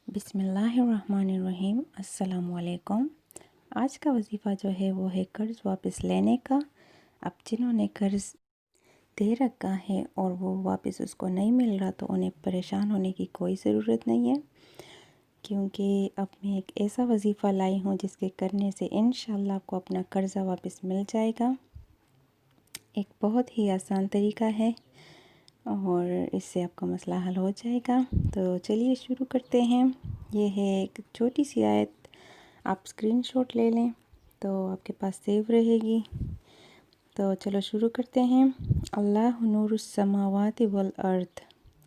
बिस्मिल्लाहिर्रहमानिर्रहीम। अस्सलाम वालेकुम। आज का वजीफ़ा जो है वो है कर्ज़ वापस लेने का। अब जिन्होंने कर्ज़ दे रखा है और वो वापस उसको नहीं मिल रहा तो उन्हें परेशान होने की कोई ज़रूरत नहीं है, क्योंकि अब मैं एक ऐसा वजीफ़ा लाई हूँ जिसके करने से इंशाल्लाह आपको अपना कर्ज़ा वापस मिल जाएगा। एक बहुत ही आसान तरीका है और इससे आपका मसला हल हो जाएगा। तो चलिए शुरू करते हैं। ये है एक छोटी सी आयत, आप स्क्रीनशॉट ले लें तो आपके पास सेव रहेगी। तो चलो शुरू करते हैं। अल्लाह नूरुस समावाति वल अर्द,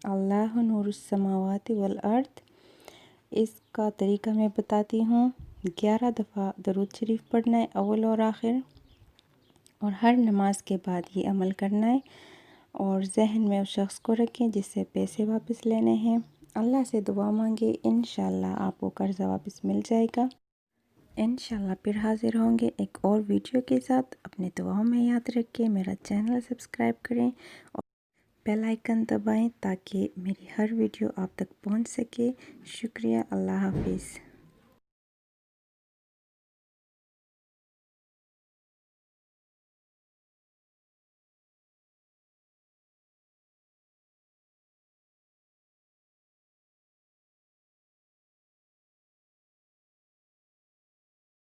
अल्लाह नूरुस समावाति वल अर्द। इसका तरीका मैं बताती हूँ। 11 दफ़ा दरूद शरीफ पढ़ना है अव्वल और आखिर, और हर नमाज के बाद ये अमल करना है। और जहन में उस शख्स को रखें जिससे पैसे वापस लेने हैं। अल्लाह से दुआ मांगे, इंशाल्लाह आपको कर्ज़ा वापस मिल जाएगा। इंशाल्लाह फिर हाज़िर होंगे एक और वीडियो के साथ। अपने दुआओं में याद रखें, मेरा चैनल सब्सक्राइब करें और बेल आइकन दबाएं ताकि मेरी हर वीडियो आप तक पहुंच सके। शुक्रिया। अल्लाह हाफिज़।